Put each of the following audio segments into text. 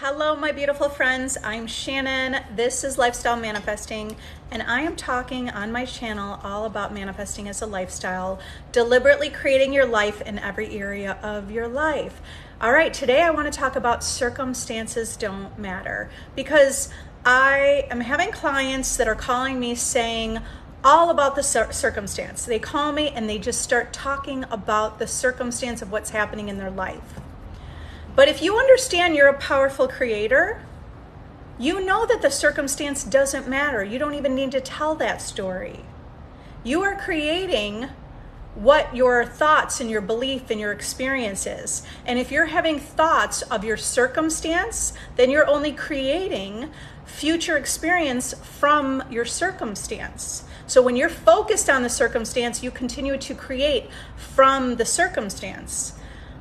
Hello, my beautiful friends. I'm Shannon. This is Lifestyle Manifesting, and I am talking on my channel all about manifesting as a lifestyle, deliberately creating your life in every area of your life. All right, today I want to talk about circumstances don't matter, because I am having clients that are calling me saying all about the circumstance. They call me and they just start talking about the circumstance of what's happening in their life. But if you understand you're a powerful creator, you know that the circumstance doesn't matter. You don't even need to tell that story. You are creating what your thoughts and your belief and your experience is. And if you're having thoughts of your circumstance, then you're only creating future experience from your circumstance. So when you're focused on the circumstance, you continue to create from the circumstance.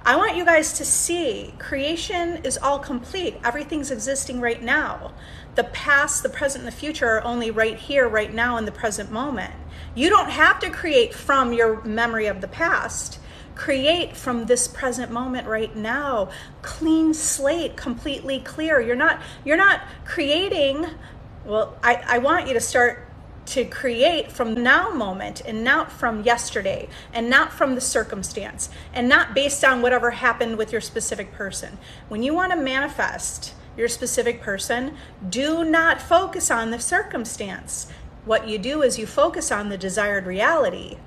I want you guys to see creation is all complete. Everything's existing right now. The past, the present, and the future are only right here, right now, in the present moment. You don't have to create from your memory of the past. Create from this present moment right now. Clean slate, completely clear. You're not creating. Well, I want you to start to create from now moment and not from yesterday and not from the circumstance and not based on whatever happened with your specific person. When you want to manifest your specific person, do not focus on the circumstance. What you do is you focus on the desired reality.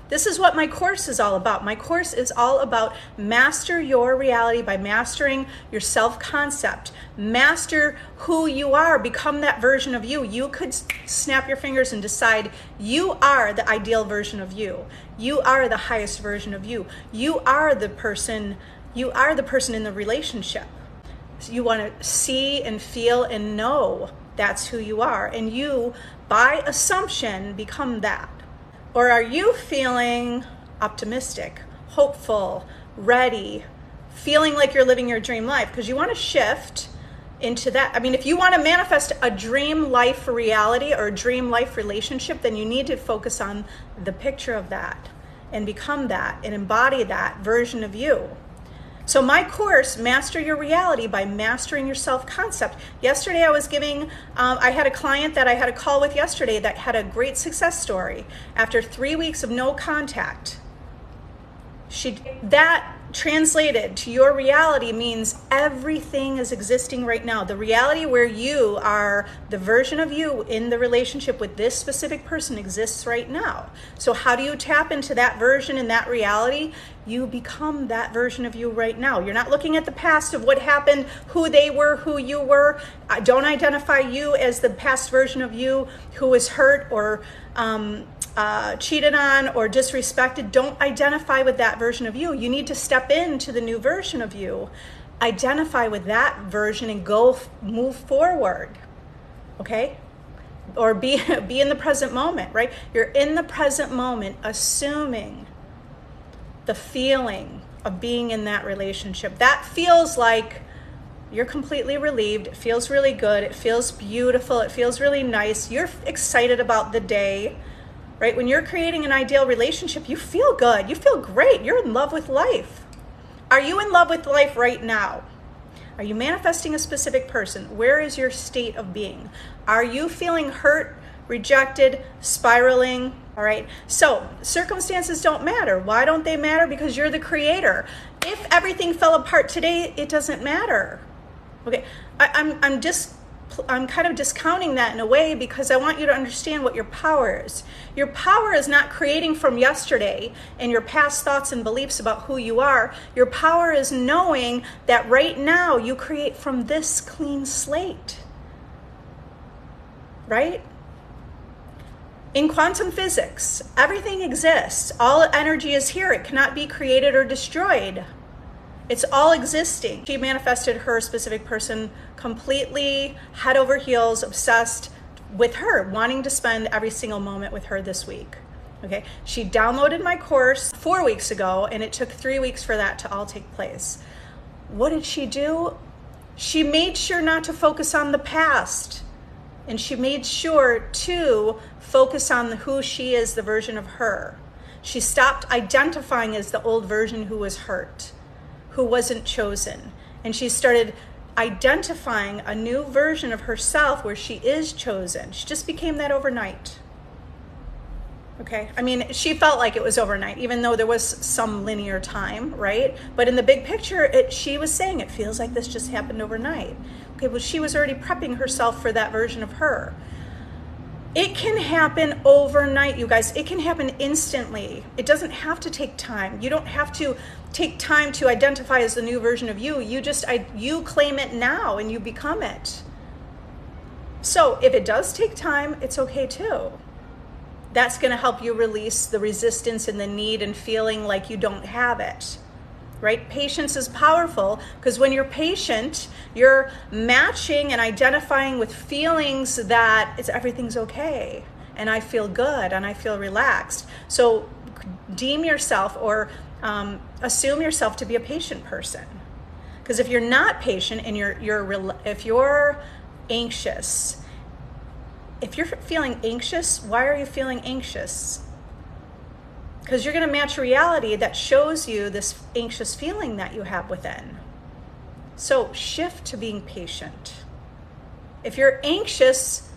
This is what my course is all about. My course is all about master your reality by mastering your self-concept. Master who you are. Become that version of you. You could snap your fingers and decide you are the ideal version of you. You are the highest version of you. You are the person in the relationship. So you want to see and feel and know that's who you are. And you, by assumption, become that. Or are you feeling optimistic, hopeful, ready, feeling like you're living your dream life? Because you want to shift into that. I mean, if you want to manifest a dream life for reality or a dream life relationship, then you need to focus on the picture of that and become that and embody that version of you. So my course, Master Your Reality by Mastering Your Self-Concept. Yesterday I was I had a client that I had a call with yesterday that had a great success story. After 3 weeks of no contact, that translated to your reality means everything is existing right now. The reality where you are the version of you in the relationship with this specific person exists right now. So how do you tap into that version and that reality? You become that version of you right now. You're not looking at the past of what happened, who they were, who you were. Don't identify you as the past version of you who was hurt or cheated on or disrespected. Don't identify with that version of you. You need to step into the new version of you, identify with that version and move forward. Okay? Or be in the present moment, right? You're in the present moment, assuming the feeling of being in that relationship. That feels like you're completely relieved. It feels really good. It feels beautiful. It feels really nice. You're excited about the day. Right? When you're creating an ideal relationship, you feel good. You feel great. You're in love with life. Are you in love with life right now? Are you manifesting a specific person? Where is your state of being? Are you feeling hurt, rejected, spiraling? All right. So circumstances don't matter. Why don't they matter? Because you're the creator. If everything fell apart today, it doesn't matter. Okay. I'm kind of discounting that in a way because I want you to understand what your power is. Your power is not creating from yesterday and your past thoughts and beliefs about who you are. Your power is knowing that right now you create from this clean slate. Right? In quantum physics, everything exists. All energy is here. It cannot be created or destroyed. It's all existing. She manifested her specific person completely head over heels, obsessed with her, wanting to spend every single moment with her this week. Okay. She downloaded my course 4 weeks ago, and it took 3 weeks for that to all take place. What did she do? She made sure not to focus on the past. And she made sure to focus on who she is, the version of her. She stopped identifying as the old version who was hurt, who wasn't chosen. And she started identifying a new version of herself where she is chosen. She just became that overnight. Okay, I mean, she felt like it was overnight, even though there was some linear time, right? But in the big picture, she was saying it feels like this just happened overnight. Okay, well, she was already prepping herself for that version of her. It can happen overnight, you guys. It can happen instantly. It doesn't have to take time. You don't have to take time to identify as the new version of you. You claim it now and you become it. So if it does take time, it's okay too. That's going to help you release the resistance and the need and feeling like you don't have it, right? Patience is powerful because when you're patient, you're matching and identifying with feelings that everything's okay and I feel good and I feel relaxed. So deem yourself or assume yourself to be a patient person. Because if you're not patient and if you're anxious, if you're feeling anxious, why are you feeling anxious? Because you're going to match reality that shows you this anxious feeling that you have within. So shift to being patient. If you're anxious,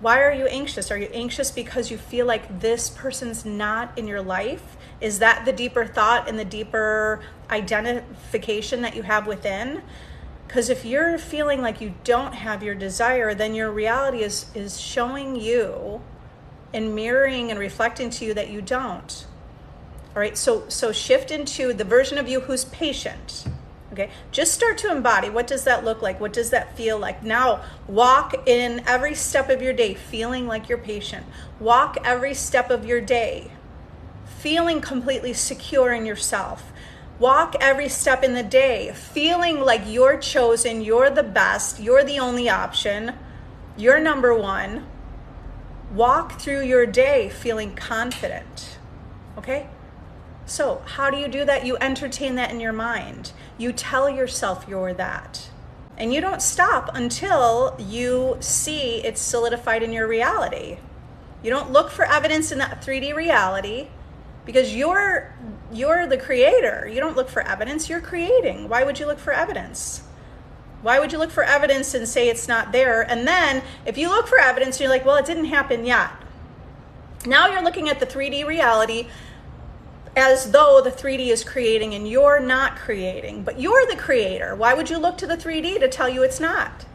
why are you anxious? Are you anxious because you feel like this person's not in your life? Is that the deeper thought and the deeper identification that you have within? Because if you're feeling like you don't have your desire, then your reality is showing you and mirroring and reflecting to you that you don't. All right, so shift into the version of you who's patient. Okay, just start to embody. What does that look like? What does that feel like? Now, walk in every step of your day feeling like you're patient. Walk every step of your day feeling completely secure in yourself. Walk every step in the day feeling like you're chosen, you're the best, you're the only option, you're number one. Walk through your day feeling confident, okay? So how do you do that? You entertain that in your mind. You tell yourself you're that. And you don't stop until you see it's solidified in your reality. You don't look for evidence in that 3D reality because you're the creator. You don't look for evidence, you're creating. Why would you look for evidence? Why would you look for evidence and say it's not there? And then if you look for evidence, you're like, well, it didn't happen yet. Now you're looking at the 3D reality as though the 3D is creating and you're not creating, but you're the creator. Why would you look to the 3D to tell you it's not?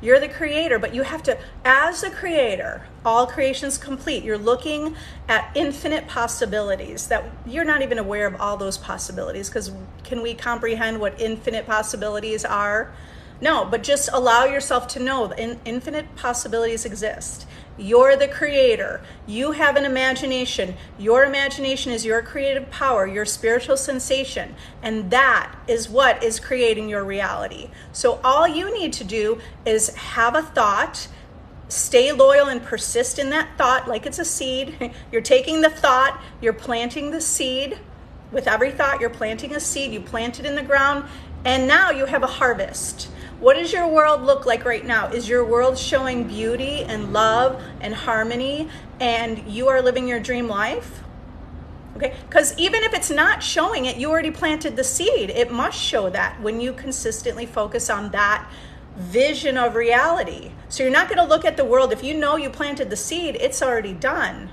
You're the creator, but you have to, as the creator, all creation's complete. You're looking at infinite possibilities that you're not even aware of all those possibilities, because can we comprehend what infinite possibilities are? No, but just allow yourself to know that infinite possibilities exist. You're the creator. You have an imagination. Your imagination is your creative power, your spiritual sensation, and that is what is creating your reality. So all you need to do is have a thought, stay loyal and persist in that thought like it's a seed. You're taking the thought, you're planting the seed. With every thought, you're planting a seed. You plant it in the ground, and now you have a harvest. What does your world look like right now? Is your world showing beauty and love and harmony and you are living your dream life? Okay, because even if it's not showing it, you already planted the seed. It must show that when you consistently focus on that vision of reality. So you're not going to look at the world. If you know you planted the seed, it's already done.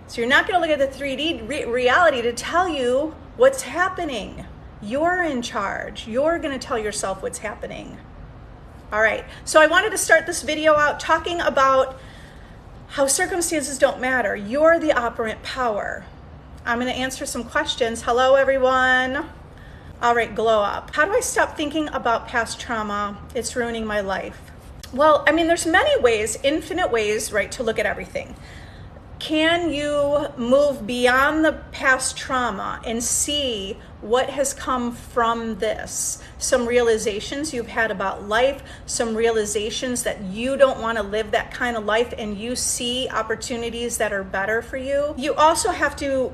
So you're not going to look at the 3D reality to tell you what's happening. You're in charge. You're going to tell yourself what's happening. All right. So I wanted to start this video out talking about how circumstances don't matter. You're the operant power. I'm going to answer some questions. Hello, everyone. All right, glow up. How do I stop thinking about past trauma? It's ruining my life. Well, I mean, there's many ways, infinite ways, right, to look at everything. Can you move beyond the past trauma and see what has come from this? Some realizations you've had about life, some realizations that you don't want to live that kind of life and you see opportunities that are better for you. You also have to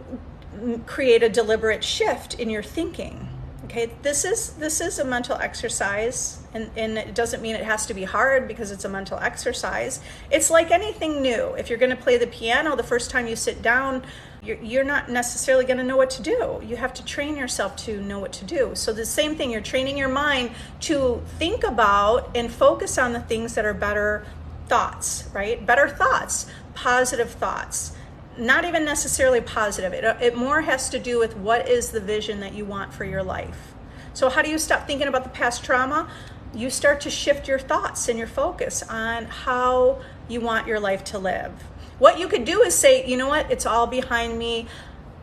create a deliberate shift in your thinking. Okay, this is a mental exercise, and it doesn't mean it has to be hard because it's a mental exercise. It's like anything new. If you're going to play the piano, the first time you sit down, you're not necessarily going to know what to do. You have to train yourself to know what to do. So the same thing, you're training your mind to think about and focus on the things that are better thoughts, right? Better thoughts, positive thoughts. Not even necessarily positive. It more has to do with what is the vision that you want for your life. So how do you stop thinking about the past trauma? You start to shift your thoughts and your focus on how you want your life to live. What you could do is say, you know what, it's all behind me.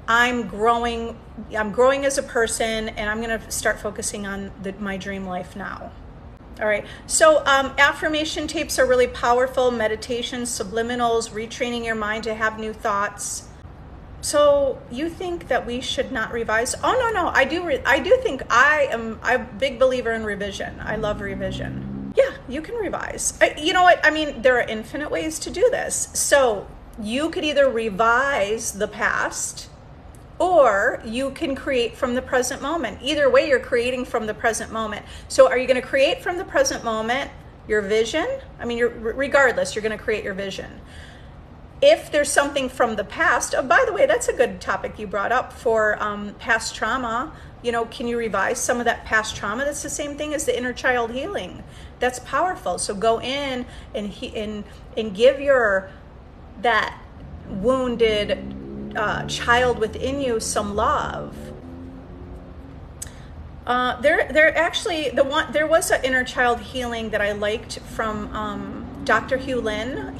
I'm growing as a person, and I'm going to start focusing on my dream life now. All right, so affirmation tapes are really powerful. Meditations, subliminals, retraining your mind to have new thoughts. So you think that we should not revise? Oh, no, I do think I'm a big believer in revision. I love revision. Yeah, you can revise. You know what? I mean, there are infinite ways to do this. So you could either revise the past, or you can create from the present moment. Either way, you're creating from the present moment. So are you going to create from the present moment your vision? I mean, regardless, you're going to create your vision. If there's something from the past, oh, by the way, that's a good topic you brought up for past trauma. You know, can you revise some of that past trauma? That's the same thing as the inner child healing. That's powerful. So go in and give that wounded child within you some love. There was an inner child healing that I liked from Dr. Hugh Lin.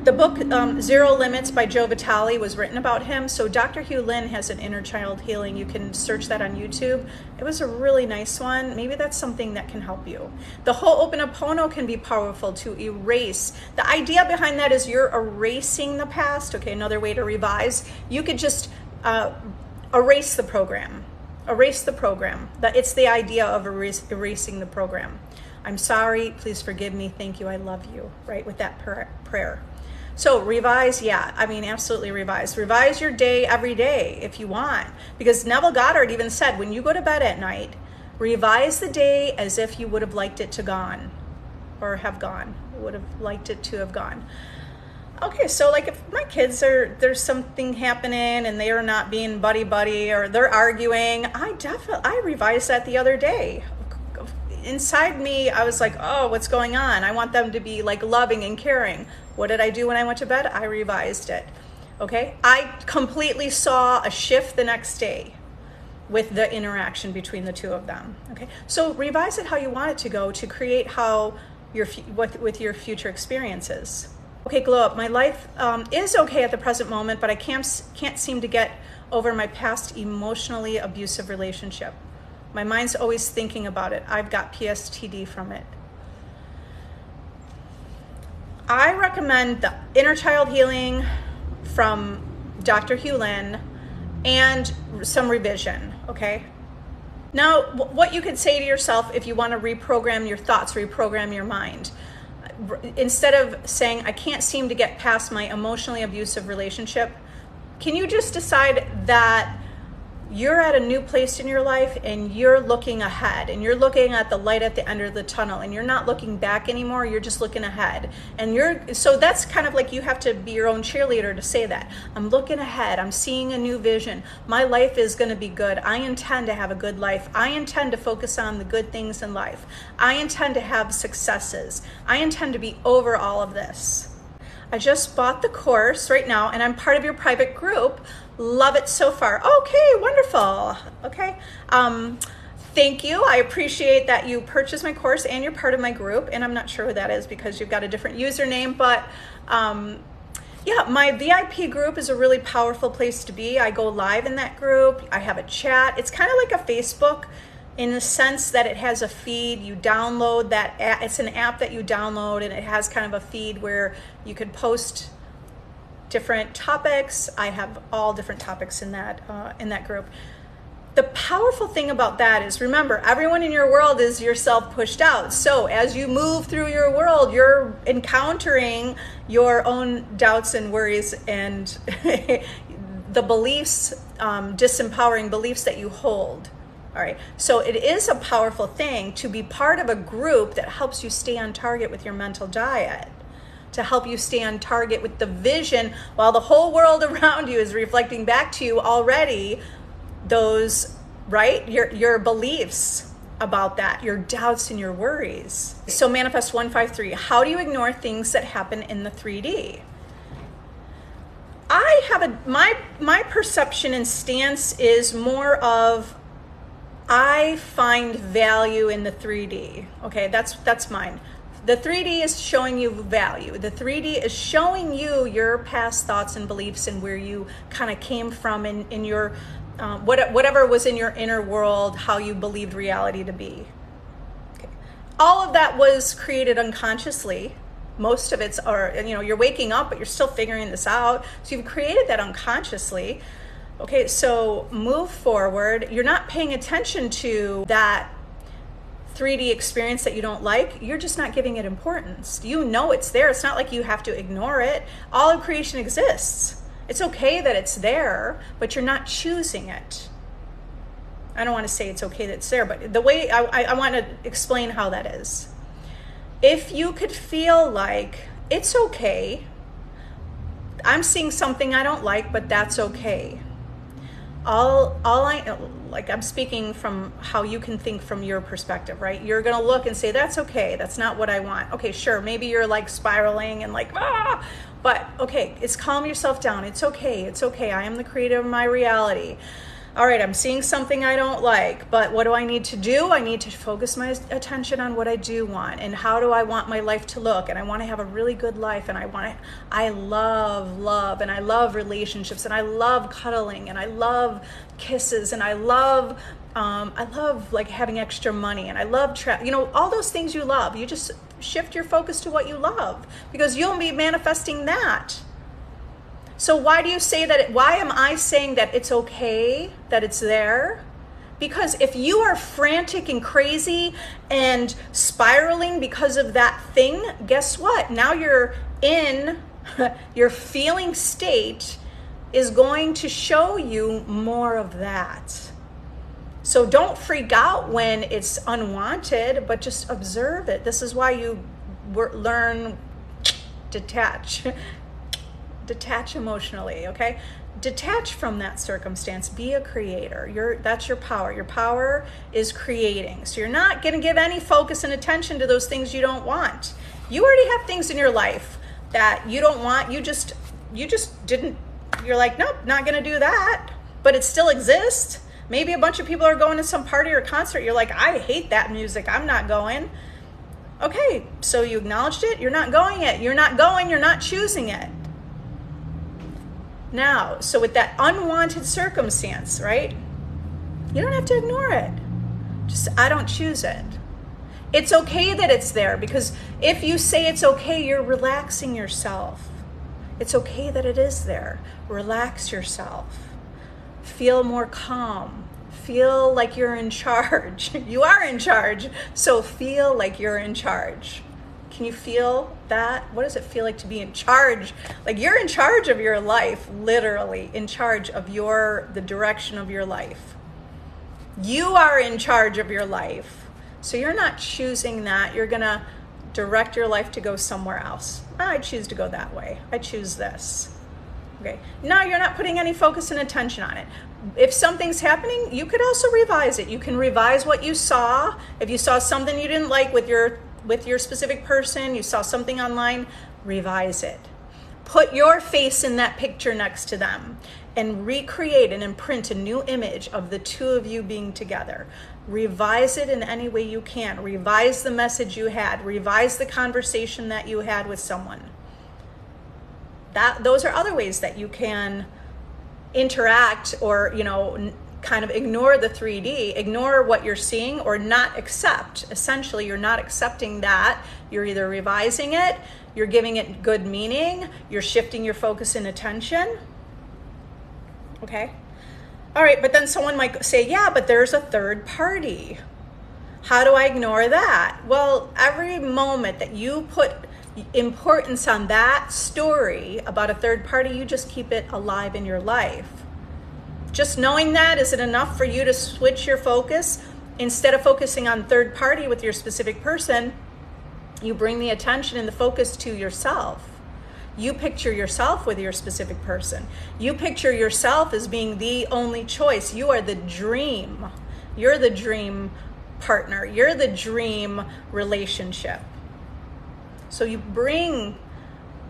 The book Zero Limits by Joe Vitale was written about him. So Dr. Hugh Lin has an inner child healing. You can search that on YouTube. It was a really nice one. Maybe that's something that can help you. The whole Ho'oponopono can be powerful to erase. The idea behind that is you're erasing the past. Okay, another way to revise. You could just erase the program. Erase the program. It's the idea of erasing the program. I'm sorry, please forgive me, thank you, I love you, right, with that prayer. So revise, yeah, I mean, absolutely revise. Revise your day every day if you want. Because Neville Goddard even said, when you go to bed at night, revise the day as if you would have liked it to gone, or have gone, would have liked it to have gone. Okay, so like if my kids there's something happening and they are not being buddy-buddy or they're arguing, I revised that the other day. Inside me, I was like, oh, what's going on? I want them to be like loving and caring. What did I do when I went to bed? I revised it. Okay, I completely saw a shift the next day with the interaction between the two of them. Okay, so revise it how you want it to go to create how with your future experiences. Okay, glow up. My life is okay at the present moment, but I can't seem to get over my past emotionally abusive relationship. My mind's always thinking about it. I've got PTSD from it. I recommend the inner child healing from Dr. Hugh Lin and some revision, okay? Now, what you could say to yourself if you want to reprogram your thoughts, reprogram your mind, instead of saying, I can't seem to get past my emotionally abusive relationship, can you just decide that you're at a new place in your life and you're looking ahead and you're looking at the light at the end of the tunnel and you're not looking back anymore, you're just looking ahead. And so that's kind of like you have to be your own cheerleader to say that. I'm looking ahead, I'm seeing a new vision. My life is going to be good. I intend to have a good life. I intend to focus on the good things in life. I intend to have successes. I intend to be over all of this. I just bought the course right now and I'm part of your private group. Love it so far. Okay, wonderful. Okay. Thank you. I appreciate that you purchased my course and you're part of my group. And I'm not sure who that is because you've got a different username, but yeah, my VIP group is a really powerful place to be. I go live in that group. I have a chat. It's kind of like a Facebook in the sense that it has a feed. You download that app. It's an app that you download and it has kind of a feed where you could post different topics. I have all different topics in that group. The powerful thing about that is, remember, everyone in your world is yourself pushed out. So as you move through your world, you're encountering your own doubts and worries and the beliefs, disempowering beliefs that you hold. All right, so it is a powerful thing to be part of a group that helps you stay on target with your mental diet, to help you stay on target with the vision, while the whole world around you is reflecting back to you already those, right? Your beliefs about that, your doubts and your worries. So manifest 153. How do you ignore things that happen in the 3D? I have my perception and stance is more of, I find value in the 3D. Okay, that's mine. The 3D is showing you value. The 3D is showing you your past thoughts and beliefs and where you kind of came from in your whatever was in your inner world, how you believed reality to be. Okay. All of that was created unconsciously. Most of it's, you're waking up, but you're still figuring this out. So you've created that unconsciously. Okay, so move forward. You're not paying attention to that 3D experience that you don't like. You're just not giving it importance. You know it's there. It's not like you have to ignore it. All of creation exists. It's okay that it's there, but you're not choosing it. I don't want to say it's okay that it's there, but the way I want to explain how that is. If you could feel like it's okay, I'm seeing something I don't like, but that's okay. I'm speaking from how you can think from your perspective, right? You're going to look and say, that's okay. That's not what I want. Okay, sure. Maybe you're like spiraling and like, but okay, it's calm yourself down. It's okay. It's okay. I am the creator of my reality. All right, I'm seeing something I don't like, but what do I need to do? I need to focus my attention on what I do want and how do I want my life to look. And I want to have a really good life, and I love love, and I love relationships, and I love cuddling, and I love kisses, and I love like having extra money, and I love all those things you love. You just shift your focus to what you love, because you'll be manifesting that. So why am I saying that it's okay that it's there? Because if you are frantic and crazy and spiraling because of that thing, guess what? Now your feeling state is going to show you more of that. So don't freak out when it's unwanted, but just observe it. This is why you learn detach emotionally, okay? Detach from that circumstance. Be a creator. That's your power. Your power is creating. So you're not going to give any focus and attention to those things you don't want. You already have things in your life that you don't want. You just didn't. You're like, nope, not going to do that. But it still exists. Maybe a bunch of people are going to some party or concert. You're like, I hate that music. I'm not going. Okay, so you acknowledged it. You're not going it. You're not going. You're not choosing it. Now, so with that unwanted circumstance, right? You don't have to ignore it. Just, I don't choose it. It's okay that it's there, because if you say it's okay, you're relaxing yourself. It's okay that it is there. Relax yourself. Feel more calm. Feel like you're in charge. You are in charge, so feel like you're in charge. Can you feel that? What does it feel like to be in charge? Like you're in charge of your life, literally in charge of the direction of your life. You are in charge of your life. So you're not choosing that. You're going to direct your life to go somewhere else. I choose to go that way. I choose this. Okay. Now you're not putting any focus and attention on it. If something's happening, you could also revise it. You can revise what you saw. If you saw something you didn't like with your specific person, you saw something online, revise it. Put your face in that picture next to them and recreate and imprint a new image of the two of you being together. Revise it in any way you can. Revise the message you had. Revise the conversation that you had with someone. Those are other ways that you can interact or, kind of ignore the 3D, ignore what you're seeing, or not accept. Essentially, you're not accepting that. You're either revising it, you're giving it good meaning, you're shifting your focus and attention. Okay? All right, but then someone might say, yeah, but there's a third party. How do I ignore that? Well, every moment that you put importance on that story about a third party, you just keep it alive in your life. Just knowing that, is it enough for you to switch your focus? Instead of focusing on third party with your specific person, you bring the attention and the focus to yourself. You picture yourself with your specific person. You picture yourself as being the only choice. You are the dream. You're the dream partner. You're the dream relationship. So you bring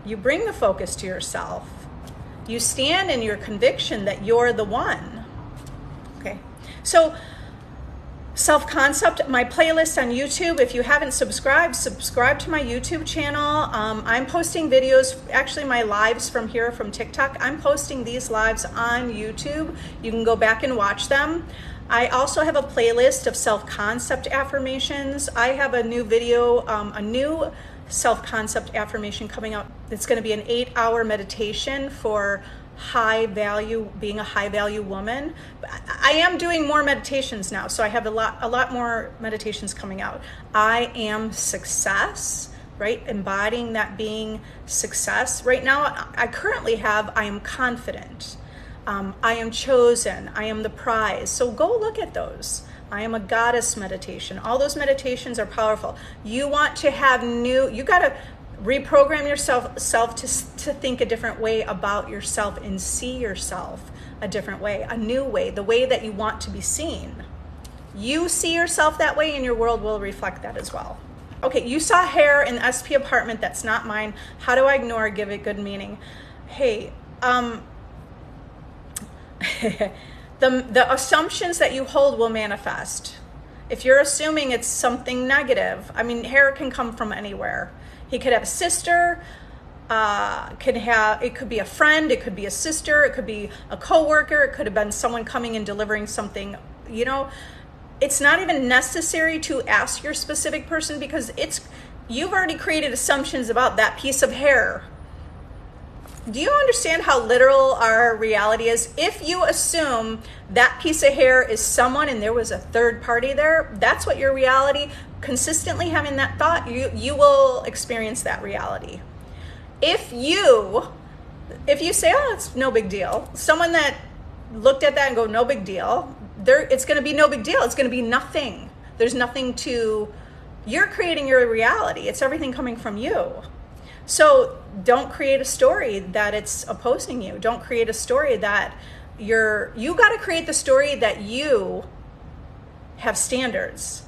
the focus to yourself. You stand in your conviction that you're the one. Okay. So self-concept, my playlist on YouTube. If you haven't subscribed to my YouTube channel. I'm posting videos, actually my lives from here from TikTok. I'm posting these lives on YouTube. You can go back and watch them. I also have a playlist of self-concept affirmations. I have a new video, a new self-concept affirmation coming out. It's going to be an 8-hour meditation for being a high value woman. I am doing more meditations now, so I have a lot more meditations coming out. I am success, right? Embodying that being success. Right now, I currently have, I am confident. I am chosen. I am the prize. So go look at those. I am a goddess meditation. All those meditations are powerful. You want to have you got to reprogram yourself to think a different way about yourself and see yourself a different way, a new way, the way that you want to be seen. You see yourself that way and your world will reflect that as well. Okay, you saw hair in the SP apartment. That's not mine. How do I ignore, give it good meaning? Hey, the assumptions that you hold will manifest. If you're assuming it's something negative, I mean, hair can come from anywhere. He could have a sister, it could be a friend, it could be a sister, it could be a coworker, it could have been someone coming and delivering something. You know, it's not even necessary to ask your specific person because you've already created assumptions about that piece of hair. Do you understand how literal our reality is? If you assume that piece of hair is someone and there was a third party there, that's what your reality, consistently having that thought, you will experience that reality. If you say, oh, it's no big deal, someone that looked at that and go, no big deal, it's going to be no big deal. It's going to be nothing. There's nothing you're creating your reality. It's everything coming from you. So don't create a story that it's opposing you. Don't create a story that you got to create the story that you have standards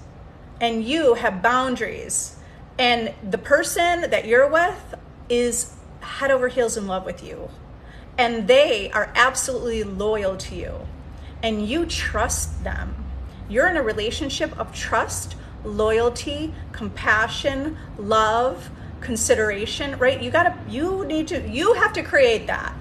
and you have boundaries and the person that you're with is head over heels in love with you and they are absolutely loyal to you and you trust them. You're in a relationship of trust, loyalty, compassion, love, consideration, right? You have to create that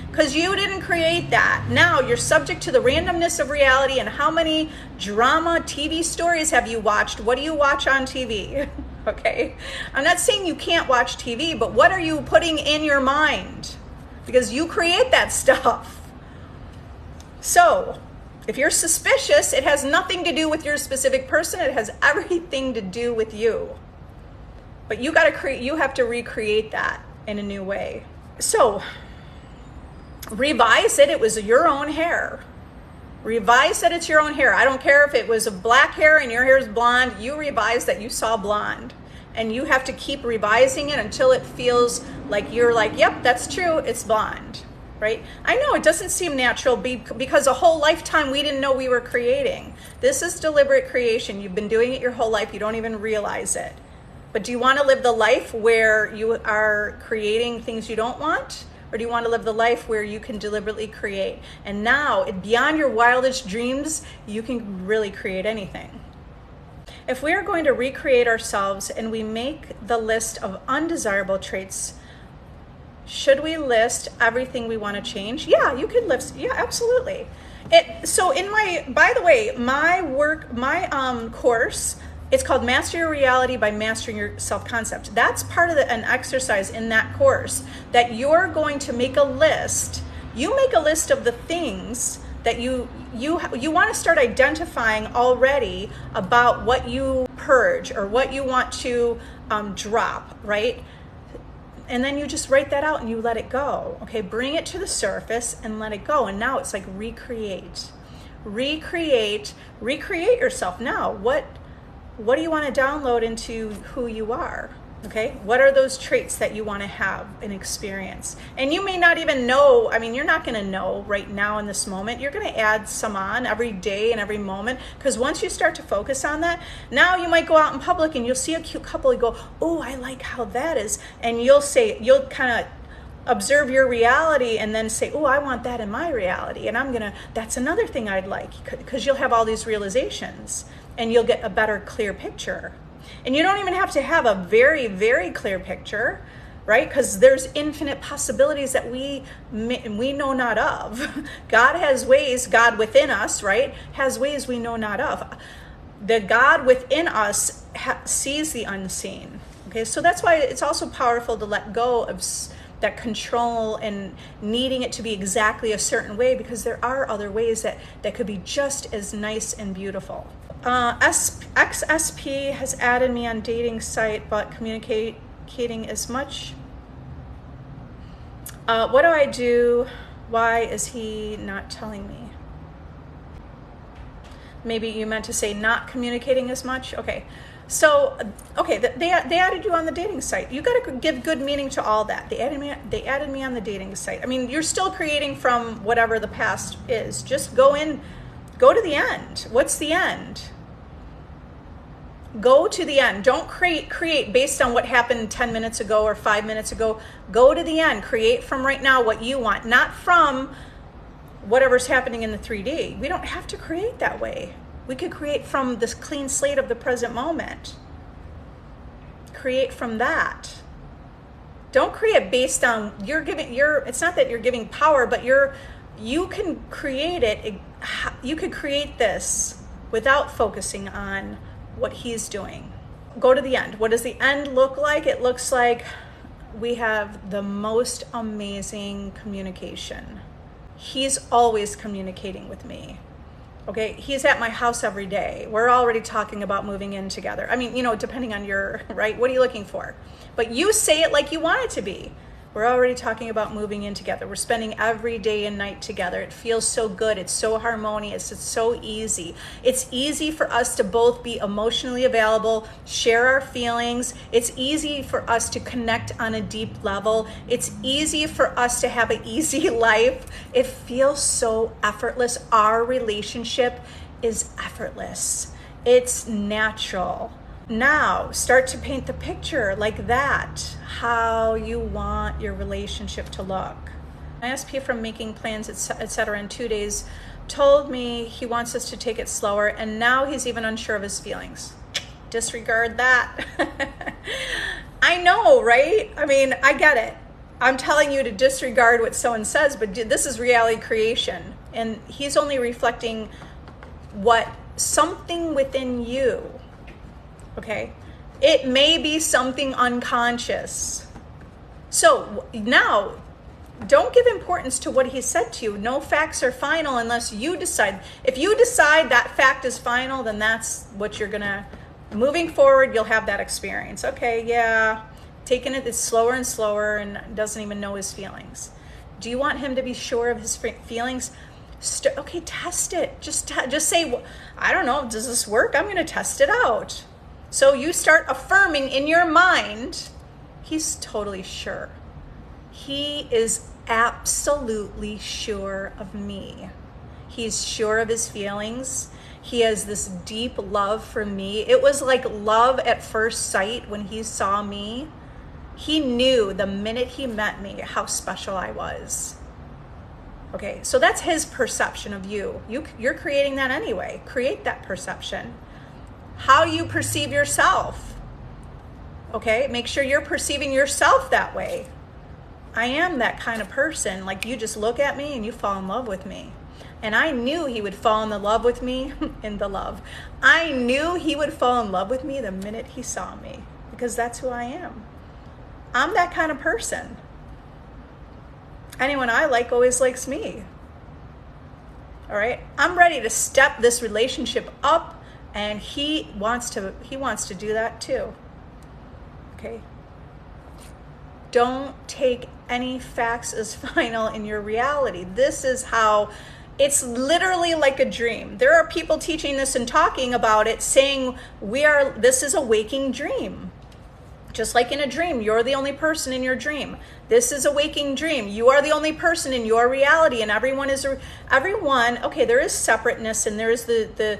because you didn't create that. Now you're subject to the randomness of reality. And how many drama TV stories have you watched? What do you watch on TV? Okay, I'm not saying you can't watch TV, but what are you putting in your mind? Because you create that stuff. So if you're suspicious, it has nothing to do with your specific person. It has everything to do with you. But you have to recreate that in a new way. So revise it. It was your own hair. Revise that it's your own hair. I don't care if it was a black hair and your hair is blonde. You revise that you saw blonde. And you have to keep revising it until it feels like you're like, yep, that's true. It's blonde, right? I know it doesn't seem natural because a whole lifetime we didn't know we were creating. This is deliberate creation. You've been doing it your whole life. You don't even realize it. But do you want to live the life where you are creating things you don't want? Or do you want to live the life where you can deliberately create? And now, beyond your wildest dreams, you can really create anything. If we are going to recreate ourselves and we make the list of undesirable traits, should we list everything we want to change? Yeah, you could list. Yeah, absolutely. By the way, my course, it's called Master Your Reality by Mastering Your Self-Concept. That's part of an exercise in that course that you're going to make a list. You make a list of the things that you want to start identifying already about what you purge or what you want to drop, right? And then you just write that out and you let it go. Okay, bring it to the surface and let it go. And now it's like recreate yourself. Now, what do you want to download into who you are? Okay, what are those traits that you want to have and experience? And you may not even know, I mean, you're not going to know right now in this moment. You're going to add some on every day and every moment, because once you start to focus on that, now you might go out in public and you'll see a cute couple and go, oh, I like how that is. And you'll kind of observe your reality and then say, oh, I want that in my reality. And that's another thing I'd like, because you'll have all these realizations and you'll get a better, clear picture. And you don't even have to have a very, very clear picture, right? Because there's infinite possibilities that we know not of. God has ways, God within us, right, has ways we know not of. The God within us sees the unseen. Okay, so that's why it's also powerful to let go of that control and needing it to be exactly a certain way, because there are other ways that could be just as nice and beautiful. XSP has added me on dating site, but communicating as much. What do I do? Why is he not telling me? Maybe you meant to say not communicating as much. Okay. So, okay, they added you on the dating site. You got to give good meaning to all that. They added me on the dating site. I mean, you're still creating from whatever the past is. Just go to the end. What's the end? Go to the end. Don't create based on what happened 10 minutes ago or 5 minutes ago. Go to the end. Create from right now what you want, not from whatever's happening in the 3D. We don't have to create that way. We could create from this clean slate of the present moment. Create from that. Don't create based on it's not that you're giving power, but you can create it. You could create this without focusing on what he's doing. Go to the end. What does the end look like? It looks like we have the most amazing communication. He's always communicating with me. Okay, he's at my house every day. We're already talking about moving in together. I mean, depending on your, right, what are you looking for? But you say it like you want it to be. We're already talking about moving in together. We're spending every day and night together. It feels so good. It's so harmonious. It's so easy. It's easy for us to both be emotionally available, share our feelings. It's easy for us to connect on a deep level. It's easy for us to have an easy life. It feels so effortless. Our relationship is effortless. It's natural. Now, start to paint the picture like that, how you want your relationship to look. ISP from making plans, etc. in 2 days told me he wants us to take it slower, and now he's even unsure of his feelings. Disregard that. I know, right? I mean, I get it. I'm telling you to disregard what someone says, but this is reality creation, and he's only reflecting what something within you. Okay, it may be something unconscious. So now, don't give importance to what he said to you. No facts are final unless you decide. If you decide that fact is final, then that's what you're gonna, moving forward, you'll have that experience. Okay, yeah, taking it slower and slower and doesn't even know his feelings. Do you want him to be sure of his feelings? Okay, test it. Just say, I don't know, does this work? I'm gonna test it out. So you start affirming in your mind, he's totally sure. He is absolutely sure of me. He's sure of his feelings. He has this deep love for me. It was like love at first sight when he saw me. He knew the minute he met me how special I was. Okay, so that's his perception of you. You're creating that anyway. Create that perception. How you perceive yourself. Okay, make sure you're perceiving yourself that way. I am that kind of person. Like, you just look at me and you fall in love with me. And I knew he would fall in love with me I knew he would fall in love with me the minute he saw me, because that's who I am. I'm that kind of person. Anyone I like always likes me. All right, I'm ready to step this relationship up. And he wants to do that too. Okay. Don't take any facts as final in your reality. This is how, it's literally like a dream. There are people teaching this and talking about it, saying this is a waking dream. Just like in a dream, you're the only person in your dream. This is a waking dream. You are the only person in your reality, and everyone, okay, there is separateness, and there is the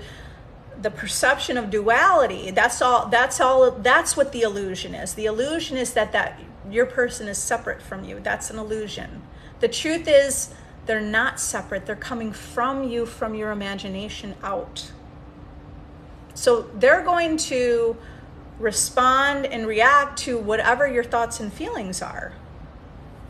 perception of duality. That's what the illusion is. The illusion is that your person is separate from you. That's an illusion. The truth is they're not separate. They're coming from you, from your imagination out. So they're going to respond and react to whatever your thoughts and feelings are.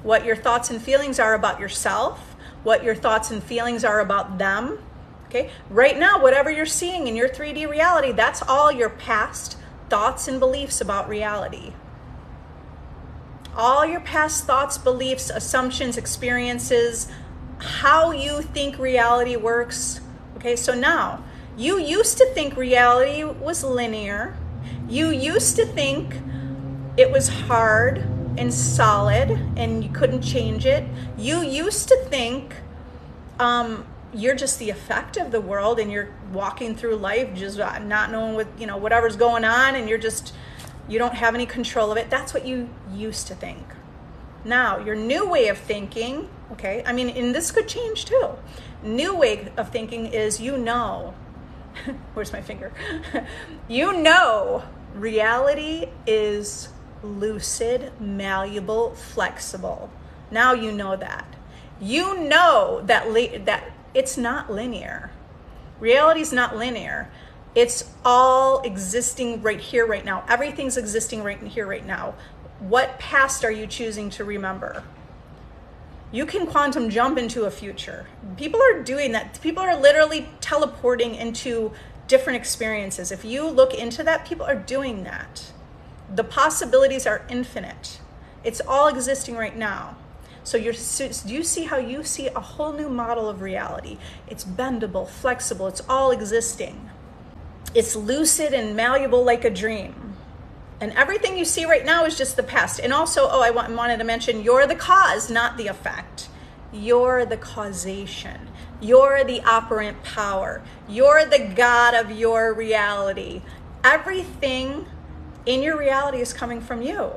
What your thoughts and feelings are about yourself, what your thoughts and feelings are about them. Okay? Right now, whatever you're seeing in your 3D reality, that's all your past thoughts and beliefs about reality. All your past thoughts, beliefs, assumptions, experiences, how you think reality works. Okay, so now, you used to think reality was linear. You used to think it was hard and solid and you couldn't change it. You used to think you're just the effect of the world and you're walking through life just not knowing whatever's going on, and you don't have any control of it. That's what you used to think. Now, your new way of thinking, okay, and this could change too. New way of thinking is, where's my finger? Reality is lucid, malleable, flexible. Now you know that. You know that it's not linear. Reality is not linear. It's all existing right here, right now. Everything's existing right here, right now. What past are you choosing to remember? You can quantum jump into a future. People are doing that. People are literally teleporting into different experiences. If you look into that, people are doing that. The possibilities are infinite. It's all existing right now. So do you see how you see a whole new model of reality? It's bendable, flexible, it's all existing. It's lucid and malleable like a dream. And everything you see right now is just the past. And also, I wanted to mention, you're the cause, not the effect. You're the causation. You're the operant power. You're the God of your reality. Everything in your reality is coming from you.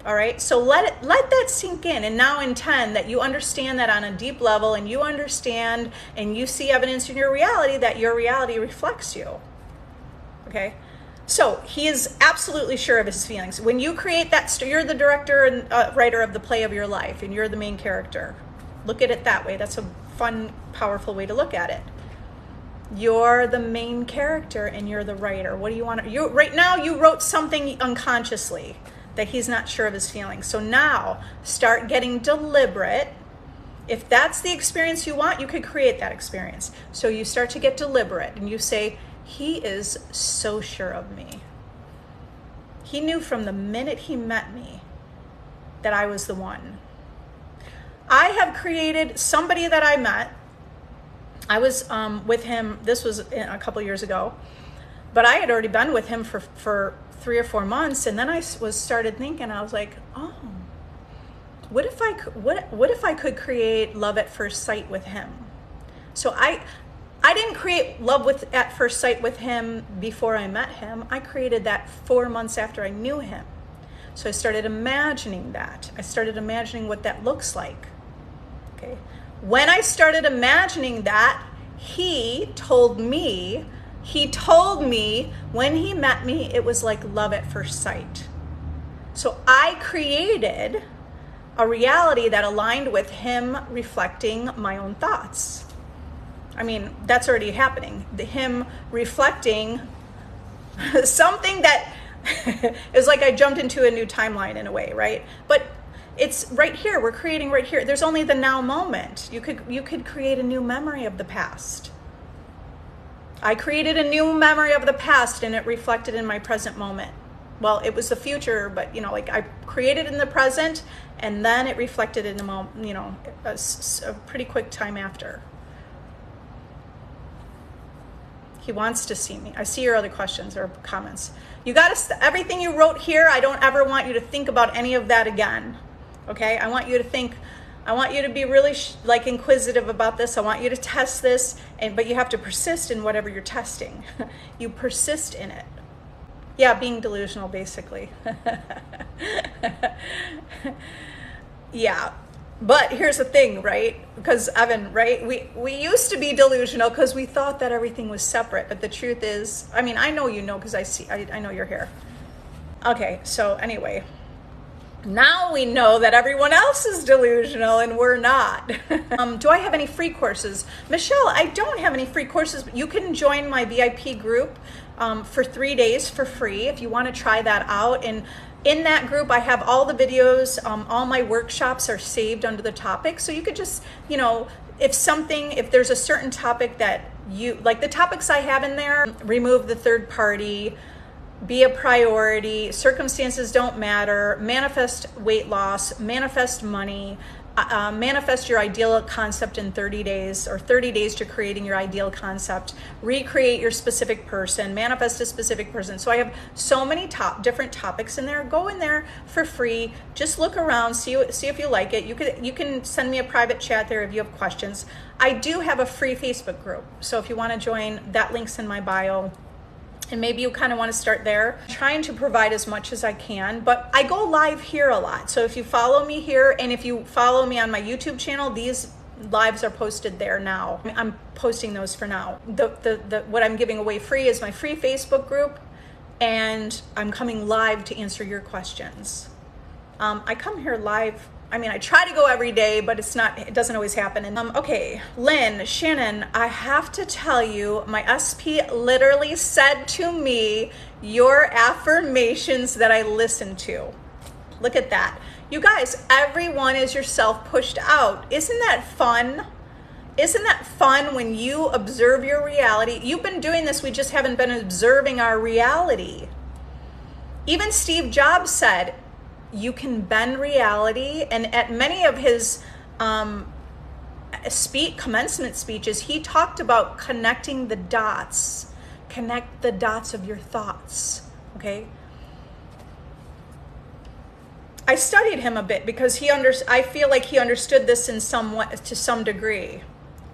All right, so let that sink in, and now intend that you understand that on a deep level, and you understand and you see evidence in your reality that your reality reflects you. Okay, so he is absolutely sure of his feelings. When you create that, you're the director and writer of the play of your life, and you're the main character. Look at it that way. That's a fun, powerful way to look at it. You're the main character and you're the writer. What do you want to, right now you wrote something unconsciously that he's not sure of his feelings. So now start getting deliberate. If that's the experience you want, you could create that experience. So you start to get deliberate and you say, he is so sure of me. He knew from the minute he met me that I was the one. I have created somebody that I met. I was with him, this was a couple years ago, but I had already been with him for 3 or 4 months, and then I started thinking, I was like, oh, what if I could create love at first sight with him? So I didn't create love at first sight with him before I met him. I created that 4 months after I knew him. So I started imagining that. I started imagining what that looks like. Okay. When I started imagining that, he told me when he met me, it was like love at first sight. So I created a reality that aligned with him reflecting my own thoughts. That's already happening. Him reflecting something that is like I jumped into a new timeline in a way, right? But it's right here. We're creating right here. There's only the now moment. You could create a new memory of the past. I created a new memory of the past and it reflected in my present moment. Well, it was the future, but I created in the present and then it reflected in the moment, a pretty quick time after. He wants to see me. I see your other questions or comments. You got to, everything you wrote here, I don't ever want you to think about any of that again. Okay? I want you to be really inquisitive about this. I want you to test this, but you have to persist in whatever you're testing. You persist in it. Yeah, being delusional, basically. Yeah. But here's the thing, right? Because Evan, right? We used to be delusional because we thought that everything was separate. But the truth is, I mean, I know you know because I know you're here. Okay, so anyway, now we know that everyone else is delusional and we're not. Do I have any free courses? Michelle, I don't have any free courses. You can join my VIP group for 3 days for free if you want to try that out. And in that group, I have all the videos. All my workshops are saved under the topic. So you could just, you know, if there's a certain topic that you, like the topics I have in there, remove the third party, be a priority, circumstances don't matter, manifest weight loss, manifest money, manifest your ideal concept in 30 days or 30 days to creating your ideal concept, recreate your specific person, manifest a specific person. So I have so many different topics in there. Go in there for free. Just look around, see if you like it. You can send me a private chat there if you have questions. I do have a free Facebook group. So if you want to join, that link's in my bio. And maybe you kind of want to start there. I'm trying to provide as much as I can, but I go live here a lot. So if you follow me here and if you follow me on my YouTube channel, these lives are posted there now. I'm posting those for now. What I'm giving away free is my free Facebook group, and I'm coming live to answer your questions. I come here live. I mean, I try to go every day, but it doesn't always happen. And okay, Lynn, Shannon, I have to tell you, my SP literally said to me, your affirmations that I listen to. Look at that. You guys, everyone is yourself pushed out. Isn't that fun? Isn't that fun when you observe your reality? You've been doing this, we just haven't been observing our reality. Even Steve Jobs said, you can bend reality, and at many of his commencement speeches, he talked about connecting the dots. Connect the dots of your thoughts, okay? I studied him a bit because I feel like he understood this to some degree.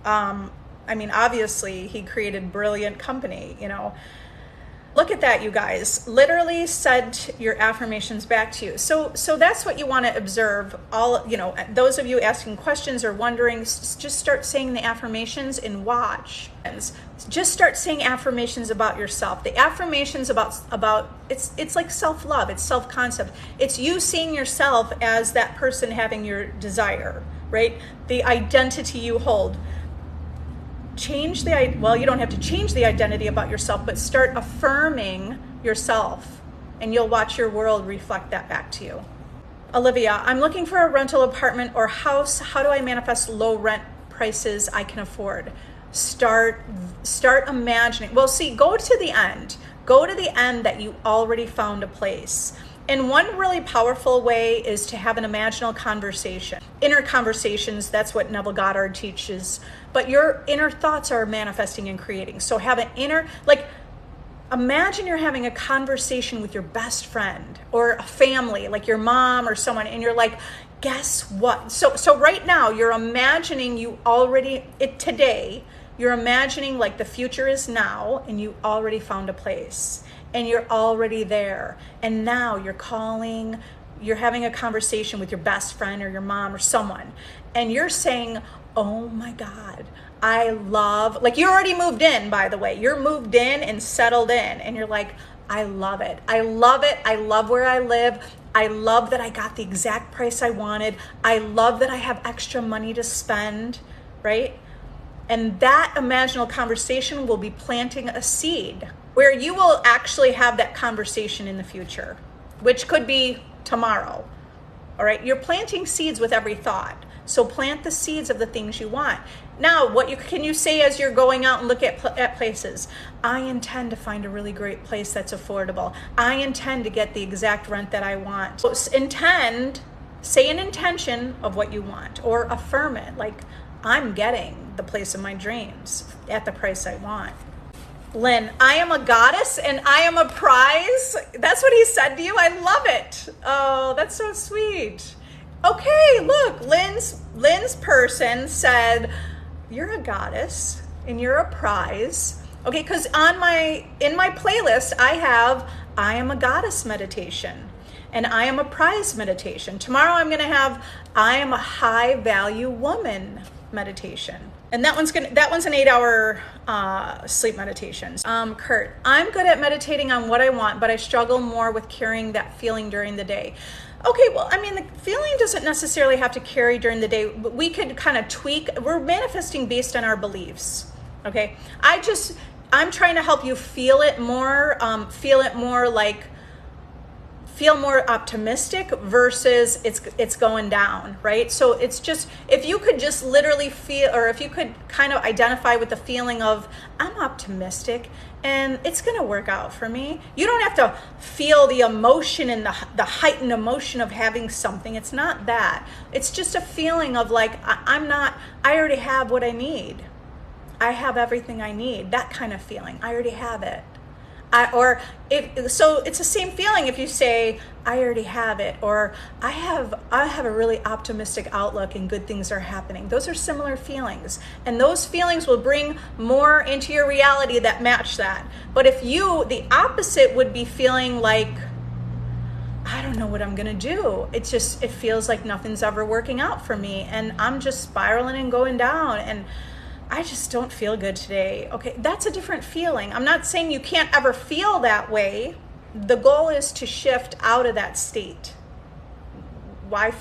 I mean, obviously, he created brilliant company, you know. Look at that, you guys. Literally said your affirmations back to you. So that's what you want to observe. Those of you asking questions or wondering, just start saying the affirmations and watch. Just start saying affirmations about yourself. The affirmations about it's like self-love, it's self-concept. It's you seeing yourself as that person having your desire, right? The identity you hold. You don't have to change the identity about yourself, but start affirming yourself, and you'll watch your world reflect that back to you. Olivia, I'm looking for a rental apartment or house. How do I manifest low rent prices I can afford? Start imagining. Well, see, go to the end. Go to the end that you already found a place. And one really powerful way is to have an imaginal conversation. Inner conversations, that's what Neville Goddard teaches. But your inner thoughts are manifesting and creating. So have an imagine you're having a conversation with your best friend or a family, like your mom or someone, and you're like, guess what? So right now you're imagining today, you're imagining like the future is now and you already found a place. And you're already there. And now you're having a conversation with your best friend or your mom or someone. And you're saying, oh my God, you already moved in, by the way. You're moved in and settled in. And you're like, I love it. I love it. I love where I live. I love that I got the exact price I wanted. I love that I have extra money to spend, right? And that imaginal conversation will be planting a seed where you will actually have that conversation in the future, which could be tomorrow. All right, you're planting seeds with every thought. So plant the seeds of the things you want. Now, can you say as you're going out and look at places? I intend to find a really great place that's affordable. I intend to get the exact rent that I want. So say an intention of what you want, or affirm it, like I'm getting the place of my dreams at the price I want. Lynn, I am a goddess and I am a prize. That's what he said to you. I love it. Oh, that's so sweet. Okay, look, Lynn's person said, you're a goddess and you're a prize. Okay, because in my playlist, I have I am a goddess meditation and I am a prize meditation. Tomorrow I'm going to have I am a high value woman meditation. And that one's an 8-hour sleep meditation. Kurt, I'm good at meditating on what I want, but I struggle more with carrying that feeling during the day. Okay, well, I mean, the feeling doesn't necessarily have to carry during the day, but we could kind of tweak. We're manifesting based on our beliefs. Okay, I'm trying to help you feel it more feel more optimistic versus it's going down, right? So it's just, if you could just literally feel, or if you could kind of identify with the feeling of I'm optimistic and it's going to work out for me. You don't have to feel the emotion and the heightened emotion of having something. It's not that. It's just a feeling of like, I already have what I need. I have everything I need. That kind of feeling. I already have it. So it's the same feeling if you say, I already have it, or I have a really optimistic outlook and good things are happening. Those are similar feelings. And those feelings will bring more into your reality that match that. But if the opposite would be feeling like, I don't know what I'm gonna do. It feels like nothing's ever working out for me and I'm just spiraling and going down and I just don't feel good today. Okay, that's a different feeling. I'm not saying you can't ever feel that way. The goal is to shift out of that state. We can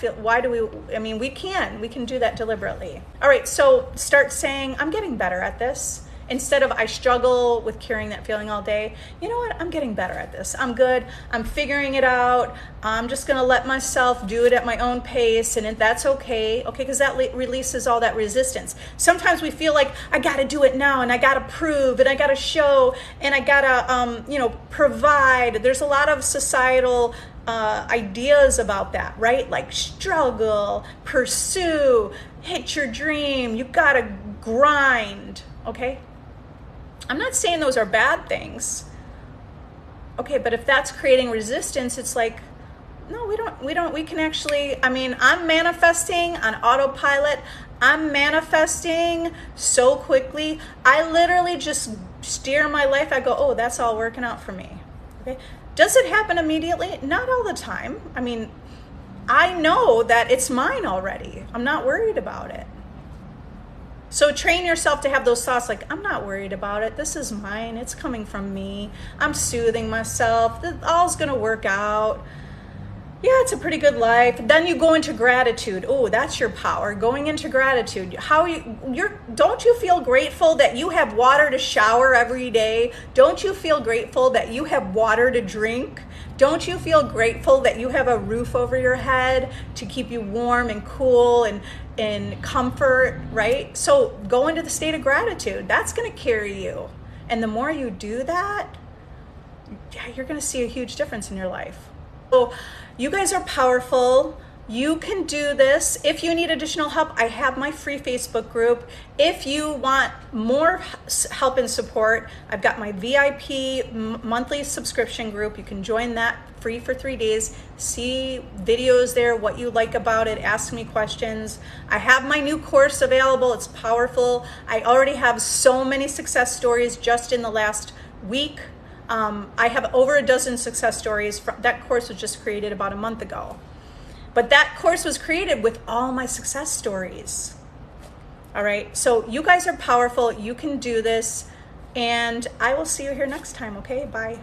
do that deliberately. All right, so start saying, I'm getting better at this. Instead of I struggle with carrying that feeling all day, you know what? I'm getting better at this. I'm good. I'm figuring it out. I'm just going to let myself do it at my own pace, and that's okay. Okay, because that releases all that resistance. Sometimes we feel like I got to do it now, and I got to prove, and I got to show, and I got to, provide. There's a lot of societal ideas about that, right? Like struggle, pursue, hit your dream. You got to grind. Okay. I'm not saying those are bad things. Okay, but if that's creating resistance, it's like, no, we can actually, I'm manifesting on autopilot. I'm manifesting so quickly. I literally just steer my life. I go, oh, that's all working out for me. Okay. Does it happen immediately? Not all the time. I know that it's mine already. I'm not worried about it. So train yourself to have those thoughts like, I'm not worried about it. This is mine. It's coming from me. I'm soothing myself. All's going to work out. Yeah, it's a pretty good life. Then you go into gratitude. Oh, that's your power. Going into gratitude. Don't you feel grateful that you have water to shower every day? Don't you feel grateful that you have water to drink? Don't you feel grateful that you have a roof over your head to keep you warm and cool and comfort, right? So go into the state of gratitude. That's going to carry you. And the more you do that, you're going to see a huge difference in your life. So you guys are powerful. You can do this. If you need additional help, I have my free Facebook group. If you want more help and support, I've got my VIP monthly subscription group. You can join that free for 3 days. See videos there, what you like about it, ask me questions. I have my new course available. It's powerful. I already have so many success stories just in the last week. I have over a dozen success stories. That course was just created about a month ago. But that course was created with all my success stories. All right, so you guys are powerful. You can do this. And I will see you here next time, okay? Bye.